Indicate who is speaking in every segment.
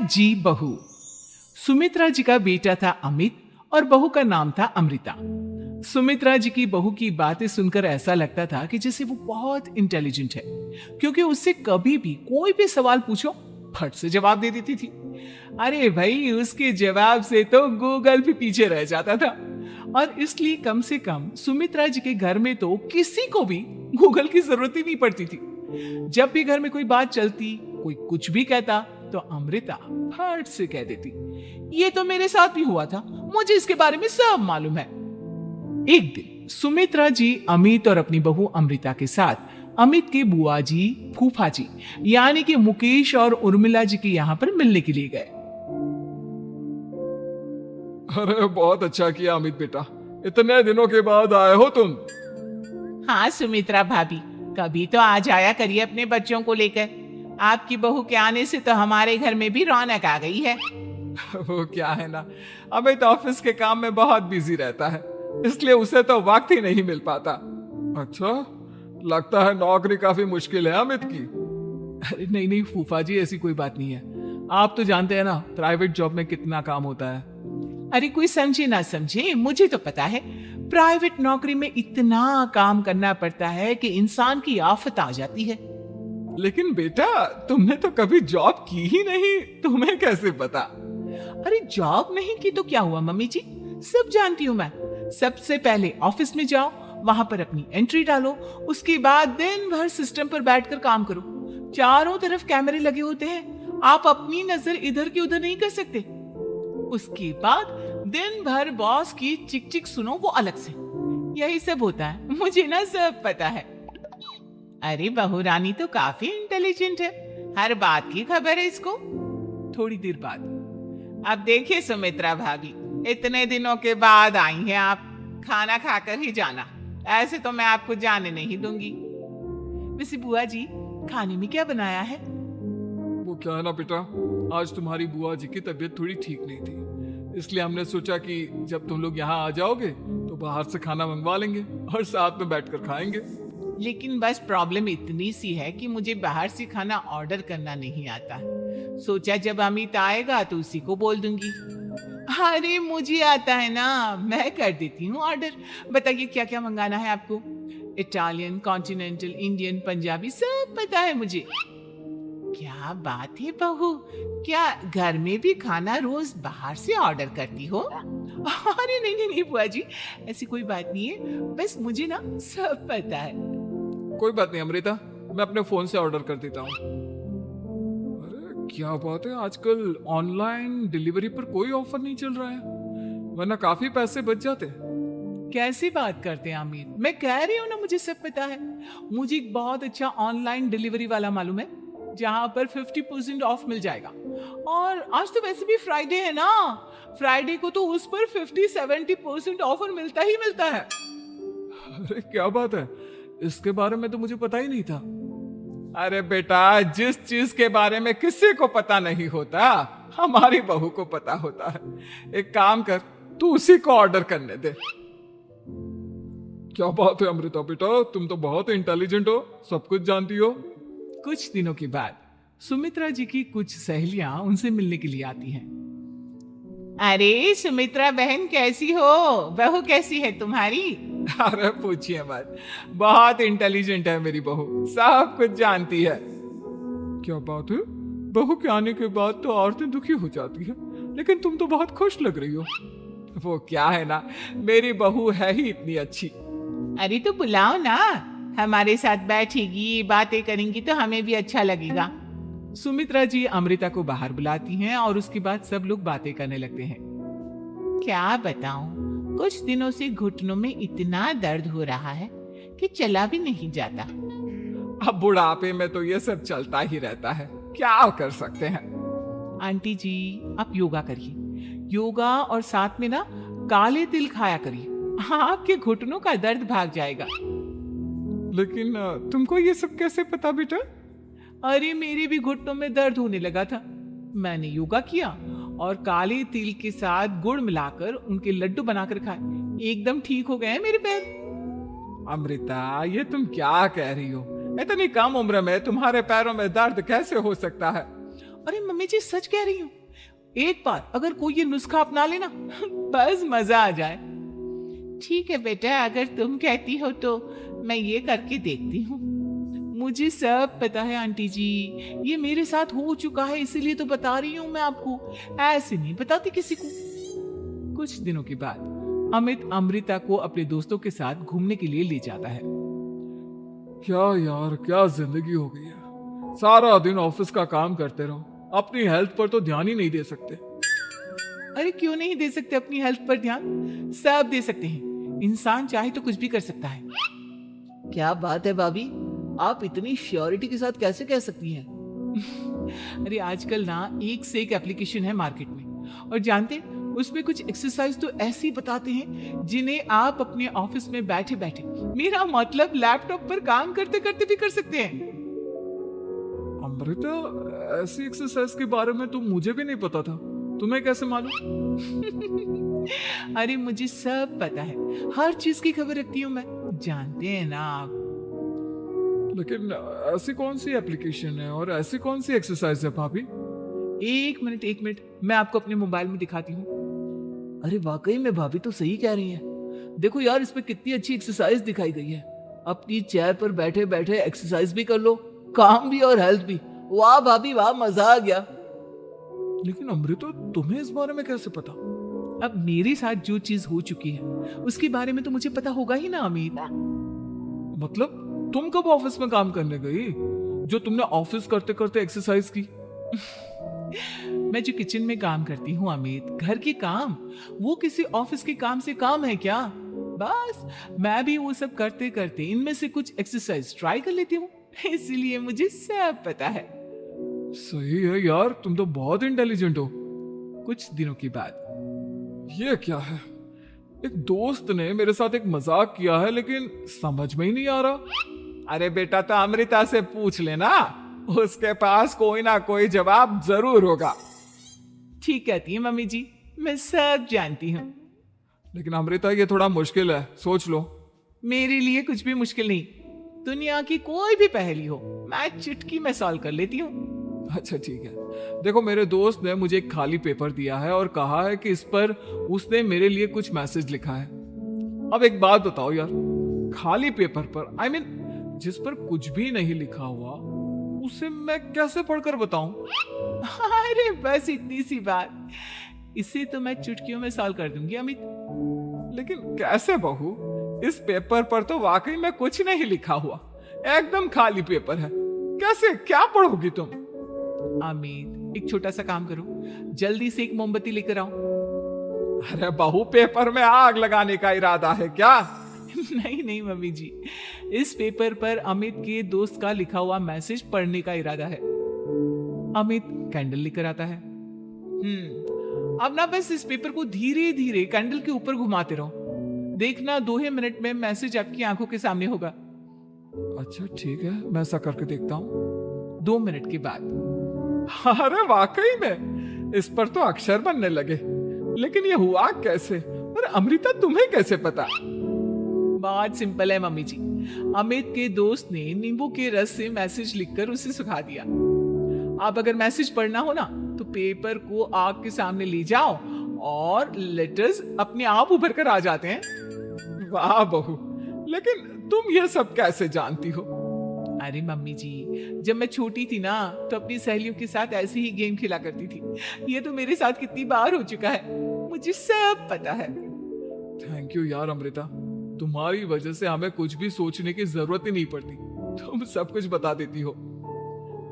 Speaker 1: जी बहू। सुमित्रा जी का बेटा था अमित और बहू का नाम था अमृता। सुमित्रा जी की बहू की बातें सुनकर ऐसा लगता था कि जैसे वो बहुत इंटेलिजेंट है, क्योंकि उससे कभी भी कोई भी सवाल पूछो फट से जवाब दे देती थी। अरे भाई, उसके जवाब से तो गूगल भी पीछे रह जाता था। और इसलिए कम से कम सुमित्रा जी के घर में तो किसी को भी गूगल की जरूरत ही नहीं पड़ती थी। जब भी घर में कोई बात चलती, कोई कुछ भी कहता, तो अमृता फट से कह देती, ये तो मेरे साथ भी हुआ था, मुझे इसके बारे में सब मालूम है। एक दिन सुमित्रा जी अमित और अपनी बहू अमृता के साथ अमित के बुआ जी, फूफा जी यानी कि मुकेश और उर्मिला जी के यहाँ पर मिलने के लिए गए।
Speaker 2: अरे बहुत अच्छा किया अमित बेटा, इतने दिनों के बाद आए हो तुम।
Speaker 3: हाँ सुमित्रा भाभी, कभी तो आ जाया करिए अपने बच्चों को लेकर। आपकी बहू के आने से तो हमारे घर में भी रौनक आ गई है।
Speaker 2: वो क्या है ना, अमित ऑफिस के काम में बहुत बिजी रहता है, इसलिए उसे तो वक्त ही नहीं मिल पाता। अच्छा, लगता है नौकरी काफी मुश्किल है अमित की।
Speaker 1: अरे नहीं नहीं फूफा जी, ऐसी कोई बात नहीं है। आप तो जानते हैं ना प्राइवेट जॉब में कितना काम होता है।
Speaker 3: अरे कोई समझे ना समझे, मुझे तो पता है प्राइवेट नौकरी में इतना काम करना पड़ता है कि इंसान की आफत आ जाती है।
Speaker 2: लेकिन बेटा, तुमने तो कभी जॉब की ही नहीं, तुम्हें कैसे पता?
Speaker 3: अरे जॉब नहीं की तो क्या हुआ मम्मी जी, सब जानती हूँ मैं। सबसे पहले ऑफिस में जाओ, वहां पर अपनी एंट्री डालो, उसके बाद दिन भर सिस्टम पर बैठकर काम करो। चारों तरफ कैमरे लगे होते हैं, आप अपनी नजर इधर की उधर नहीं कर सकते। उसके बाद दिन भर बॉस की चिक चिक सुनो, वो अलग से। यही सब होता है, मुझे ना सब पता है। अरे बहू रानी तो काफी इंटेलिजेंट है, हर बात की खबर है इसको।
Speaker 1: थोड़ी देर बाद,
Speaker 3: अब देखिए सुमित्रा भाभी, इतने दिनों के बाद आई हैं आप, खाना खाकर ही जाना, ऐसे तो मैं आपको जाने नहीं दूंगी।
Speaker 1: वैसे बुआ जी, खाने में क्या बनाया है?
Speaker 2: वो क्या है ना बेटा, आज तुम्हारी बुआ जी की तबीयत थोड़ी ठीक नहीं थी, इसलिए हमने सोचा कि जब तुम लोग यहाँ आ जाओगे तो बाहर से खाना मंगवा लेंगे और साथ में बैठकर खाएंगे।
Speaker 3: लेकिन बस प्रॉब्लम इतनी सी है कि मुझे बाहर से खाना ऑर्डर करना नहीं आता। सोचा जब अमित आएगा तो उसी को बोल दूंगी। अरे मुझे आता है ना, मैं कर देती हूँ ऑर्डर। बताइए क्या क्या मंगाना है आपको? इटालियन, कॉन्टिनेंटल, इंडियन, पंजाबी, सब पता है मुझे। क्या बात है बहू, क्या घर में भी खाना रोज बाहर से ऑर्डर करती हो?
Speaker 1: अरे नहीं नहीं नहीं बुआ जी, ऐसी कोई बात नहीं है, बस मुझे ना सब पता है।
Speaker 2: कोई बात नहीं अमृता, मैं अपने फोन से ऑर्डर कर देता हूँ। अरे क्या बात है, आजकल ऑनलाइन डिलीवरी पर कोई ऑफर नहीं चल रहा है, वरना काफी पैसे बच जाते।
Speaker 1: कैसी बात करते हैं अमीर, मैं कह रही हूँ ना मुझे सब पता है। मुझे एक बहुत अच्छा ऑनलाइन डिलीवरी वाला मालूम है, जहां पर 50% ऑफ मिल जाएगा। और आज तो वैसे भी फ्राइडे है ना, फ्राइडे को तो उस पर 50-70% ऑफर मिलता ही मिलता है।
Speaker 2: अरे क्या बात है, इसके बारे में तो मुझे पता ही नहीं था। अरे बेटा, जिस चीज के बारे में किसी को पता नहीं होता, हमारी बहू को पता होता है। एक काम कर, तू उसी को ऑर्डर करने दे। क्या बात है अमृता बेटा, तुम तो बहुत इंटेलिजेंट हो, सब कुछ जानती हो।
Speaker 1: कुछ दिनों के बाद सुमित्रा जी की कुछ सहेलियां उनसे मिलने के लिए आती हैं।
Speaker 3: अरे सुमित्रा बहन कैसी हो, बहू कैसी है तुम्हारी?
Speaker 2: अरे पूछिए मत, बहुत इंटेलिजेंट है मेरी बहू, सब कुछ जानती है। क्या बात है, बहू के आने के बाद तो औरतें दुखी हो जाती है, लेकिन तुम तो बहुत खुश लग रही हो। वो क्या है ना, मेरी बहू है ही इतनी अच्छी।
Speaker 3: अरे तो बुलाओ ना, हमारे साथ बैठेगी, बातें करेंगी तो हमें भी अच्छा लगेगा।
Speaker 1: सुमित्रा जी अमृता को बाहर बुलाती हैं और उसके बाद सब लोग बातें करने लगते हैं।
Speaker 3: क्या बताऊं, कुछ दिनों से घुटनों में इतना दर्द हो रहा है कि चला भी नहीं जाता।
Speaker 2: अब बुढ़ापे में तो ये सब चलता ही रहता है, क्या कर सकते हैं।
Speaker 1: आंटी जी, आप योगा करिए, योगा और साथ में ना काले तिल खाया करिए, आपके घुटनों का दर्द भाग जाएगा।
Speaker 2: लेकिन तुमको ये सब कैसे पता बेटा?
Speaker 1: अरे मेरे भी घुटनों में दर्द होने लगा था, मैंने योगा किया और काले तिल के साथ गुड़ मिलाकर उनके लड्डू बनाकर खाए, एकदम ठीक हो गए हैं मेरे पैर।
Speaker 2: अमृता, ये तुम क्या कह रही हो? इतनी कम उम्र में तुम्हारे पैरों में दर्द कैसे हो सकता है?
Speaker 3: अरे मम्मी जी सच कह रही हूँ, एक बार अगर कोई ये नुस्खा अपना लेना बस मजा आ जाए। ठीक है बेटा, अगर तुम कहती हो तो मैं ये करके देखती हूँ। मुझे सब पता है आंटी जी, ये मेरे साथ हो चुका है, इसीलिए तो बता रही हूँ मैं आपको, ऐसे नहीं बताती किसी को।
Speaker 1: कुछ दिनों के बाद अमित अमृता को अपने दोस्तों के साथ घूमने के लिए ले जाता है।
Speaker 2: क्या यार, क्या जिंदगी हो गई है। सारा दिन ऑफिस का काम करते रहो, अपनी हेल्थ पर तो ध्यान ही नहीं दे सकते।
Speaker 1: अरे क्यों नहीं दे सकते अपनी हेल्थ पर ध्यान? सब दे सकते हैं, इंसान चाहे तो कुछ भी कर सकता है।
Speaker 3: क्या बात है भाभी, आप इतनी श्योरिटी के साथ कैसे कह सकती हैं?
Speaker 1: अरे आजकल ना एक से एक एप्लीकेशन है मार्केट में, और जानते हैं उसमें कुछ एक्सरसाइज तो ऐसी बताते हैं जिन्हें आप अपने ऑफिस में बैठे बैठे, मेरा मतलब लैपटॉप पर काम करते करते भी कर सकते हैं।
Speaker 2: अमृता, ऐसी एक्सरसाइज के बारे में तो मुझे भी नहीं पता था, तुम्हें कैसे मालूम?
Speaker 1: अरे मुझे सब पता है, हर चीज की खबर रखती हूँ मैं, जानते हैं ना आप।
Speaker 2: लेकिन ऐसी कौन सी एप्लीकेशन है और ऐसी कौन सी एक्सरसाइज है भाभी?
Speaker 1: एक मिनट, मैं आपको अपने मोबाइल में दिखाती हूँ।
Speaker 3: अरे वाकई में भाभी तो सही कह रही हैं। देखो यार, इस पे कितनी अच्छी एक्सरसाइज दिखाई गई है। अपनी चेयर पर बैठे बैठे एक्सरसाइज भी कर लो, काम भी और हेल्थ भी। वाह भाभी वाह, मजा आ गया।
Speaker 2: लेकिन अमृता, तुम्हें इस बारे में कैसे पता?
Speaker 1: अब मेरे साथ जो चीज हो चुकी है उसके बारे में तो मुझे पता होगा ही ना अमित।
Speaker 2: मतलब तुम कब ऑफिस में काम करने गई जो तुमने ऑफिस करते करते एक्सरसाइज की?
Speaker 1: मैं जो किचन में काम करती हूँ अमित, घर के काम, वो किसी ऑफिस के काम से काम है क्या? बस मैं भी वो सब करते करते इनमें से कुछ एक्सरसाइज ट्राई कर लेती हूँ, इसलिए मुझे सब पता है।
Speaker 2: सही है यार, तुम तो बहुत इंटेलिजेंट हो।
Speaker 1: कुछ दिनों के बाद
Speaker 2: ये क्या है? एक दोस्त ने मेरे साथ एक मजाक किया है, लेकिन समझ में ही नहीं आ रहा।
Speaker 1: अरे बेटा, तो अमृता से पूछ लेना, उसके पास कोई ना कोई जवाब जरूर होगा। ठीक कहती है मम्मी जी, मैं सब जानती हूँ।
Speaker 2: लेकिन अमृता, ये थोड़ा मुश्किल है, सोच लो।
Speaker 1: मेरे लिए कुछ भी मुश्किल नहीं, दुनिया की कोई भी पहेली हो मैं चुटकी में सॉल्व कर लेती हूँ।
Speaker 2: अच्छा ठीक है, देखो मेरे दोस्त ने मुझे एक खाली पेपर दिया है और कहा है कि इस पर उसने मेरे लिए कुछ मैसेज लिखा है। अब एक बात बताओ यार, खाली पेपर पर, I mean, जिस पर कुछ भी नहीं लिखा हुआ, उसे मैं कैसे पढ़कर बताऊं?
Speaker 1: अरे बस इतनी सी बात, इसे तो मैं चुटकियों में सॉल्व कर दूंगी अमित।
Speaker 2: लेकिन कैसे बहू? इस पेपर पर तो वाकई में कुछ नहीं लिखा हुआ, एकदम खाली पेपर है, कैसे, क्या पढ़ोगी तुम?
Speaker 1: अमित, एक छोटा सा काम करो, जल्दी से एक मोमबत्ती लेकर आओ।
Speaker 2: अरे बहू, पेपर में आग लगाने का इरादा है क्या?
Speaker 1: नहीं मम्मी जी, इस पेपर पर अमित के दोस्त का लिखा हुआ मैसेज पढ़ने का इरादा है। अमित कैंडल लेकर आता है। अब ना बस इस पेपर को धीरे धीरे कैंडल के ऊपर घुमाते रहो, देखना 2 ही मिनट में मैसेज आपकी आंखों के सामने होगा।
Speaker 2: अच्छा ठीक है, मैं ऐसा करके देखता हूँ।
Speaker 1: 2 मिनट के बाद,
Speaker 2: अरे वाकई में इस पर तो अक्षर बनने लगे, लेकिन ये हुआ कैसे? और अमृता, तुम्हें कैसे पता?
Speaker 1: बात सिंपल है मम्मी जी, अमित के दोस्त ने नींबू के रस से मैसेज लिखकर उसे सुखा दिया। अब अगर मैसेज पढ़ना हो ना तो पेपर को आग के सामने ले जाओ और लेटर्स अपने आप उभर कर आ जाते हैं।
Speaker 2: वाह बहू, लेकिन तुम ये सब कैसे जानती हो?
Speaker 1: अरे मम्मी जी, जब मैं छोटी थी ना तो अपनी सहेलियों के साथ ऐसे ही गेम खेला करती थी। ये तो मेरे साथ कितनी बार हो चुका है, मुझे सब पता है।
Speaker 2: थैंक यू यार अमृता, तुम्हारी वजह से हमें कुछ भी सोचने की जरूरत ही नहीं पड़ती, तुम सब कुछ बता देती हो।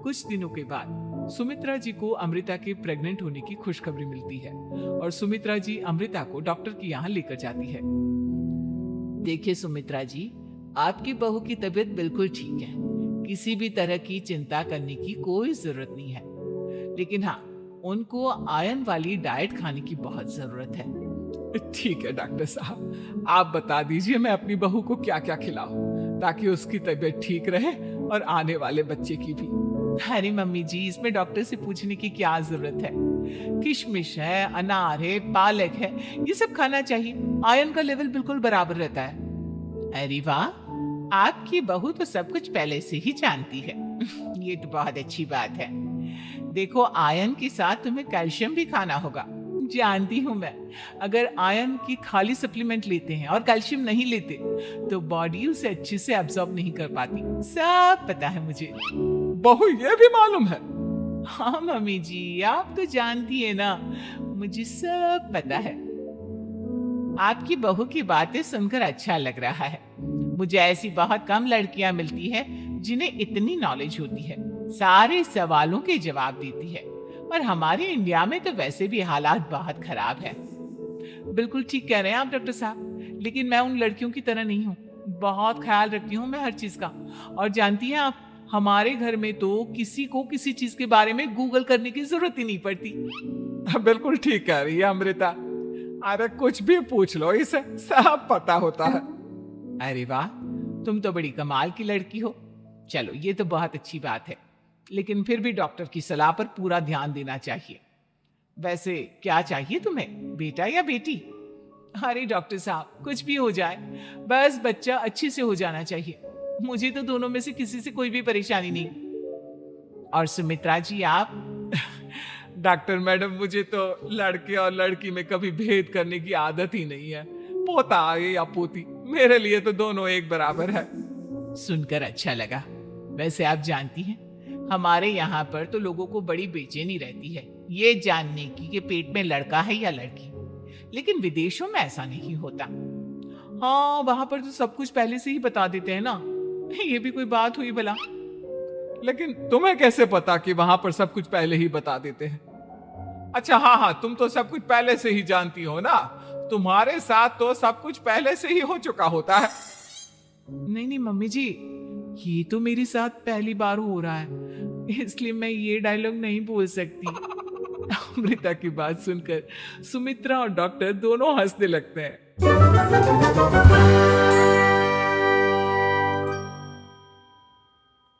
Speaker 1: कुछ दिनों के बाद सुमित्रा जी को अमृता के प्रेग्नेंट होने की खुशखबरी मिलती है और सुमित्रा जी अमृता को डॉक्टर के यहाँ लेकर जाती है।
Speaker 3: देखिए सुमित्रा जी, आपकी बहू की तबीयत बिल्कुल ठीक है, किसी भी तरह की चिंता करने की कोई जरूरत नहीं है, लेकिन हाँ, उनको आयरन वाली डाइट खाने की बहुत जरूरत है।
Speaker 2: ठीक है डॉक्टर साहब, आप बता दीजिए मैं अपनी बहू को क्या क्या खिलाऊं ताकि उसकी तबीयत ठीक रहे और आने वाले बच्चे की भी।
Speaker 1: अरे मम्मी जी, इसमें डॉक्टर से पूछने की क्या जरूरत है? किशमिश है, अनार है, पालक है, ये सब खाना चाहिए, आयरन का लेवल बिल्कुल बराबर रहता है।
Speaker 3: अरे वाह, आपकी बहू तो सब कुछ पहले से ही जानती है। ये तो बहुत अच्छी बात है। देखो, आयरन के साथ तुम्हें कैल्शियम भी खाना होगा।
Speaker 1: जानती हूँ मैं, अगर आयरन की खाली सप्लीमेंट लेते हैं और कैल्शियम नहीं लेते तो बॉडी उसे अच्छे से एब्जॉर्ब नहीं कर पाती। सब पता है मुझे।
Speaker 2: बहू ये भी मालूम है?
Speaker 1: हाँ मम्मी जी, आप तो जानती है ना, मुझे सब पता है। आपकी बहू की बातें सुनकर अच्छा लग रहा है। मुझे ऐसी बहुत कम लड़कियां मिलती है जिन्हें इतनी नॉलेज होती है, सारे सवालों के जवाब देती है। और हमारे इंडिया में तो वैसे भी हालात बहुत खराब है। बिल्कुल ठीक कह रहे हैं आप डॉक्टर साहब, लेकिन मैं उन लड़कियों की तरह नहीं हूँ। बहुत ख्याल रखती हूँ मैं हर चीज का। और जानती हैं आप, हमारे घर में तो किसी को किसी चीज के बारे में गूगल करने की जरूरत ही नहीं पड़ती।
Speaker 2: बिल्कुल ठीक कह रही है अमृता। अरे कुछ भी पूछ लो, इसे सब पता होता है।
Speaker 1: अरे वाह, तुम तो बड़ी कमाल की लड़की हो। चलो, ये तो बहुत अच्छी बात है, लेकिन फिर भी डॉक्टर की सलाह पर पूरा ध्यान देना चाहिए। वैसे क्या चाहिए तुम्हें, बेटा या बेटी? अरे डॉक्टर साहब, कुछ भी हो जाए, बस बच्चा अच्छे से हो जाना चाहिए। मुझे तो दोनों में से किसी से कोई भी परेशानी नहीं। और सुमित्रा जी, आप?
Speaker 2: डॉक्टर मैडम, मुझे तो लड़के और लड़की में कभी भेद करने की आदत ही नहीं है। पोता आए या पोती, मेरे लिए तो दोनों एक बराबर है।
Speaker 1: सुनकर अच्छा लगा। वैसे आप जानती हैं, हमारे यहाँ पर तो लोगों को बड़ी बेचैनी रहती है ये जानने की कि पेट में लड़का है या लड़की। लेकिन विदेशों में ऐसा नहीं होता।
Speaker 3: हाँ, वहां पर तो सब कुछ पहले से ही बता देते हैं ना। ये भी कोई बात हुई भला?
Speaker 2: लेकिन तुम्हें कैसे पता कि वहां पर सब कुछ पहले ही बता देते हैं? अच्छा हाँ, तुम तो सब कुछ पहले से ही जानती हो ना। तुम्हारे साथ तो सब कुछ पहले से ही हो चुका होता है।
Speaker 3: नहीं मम्मी जी, ये तो मेरे साथ पहली बार हो रहा है, इसलिए मैं ये डायलॉग नहीं बोल सकती।
Speaker 1: अमृता की बात सुनकर सुमित्रा और डॉक्टर दोनों हंसने लगते हैं।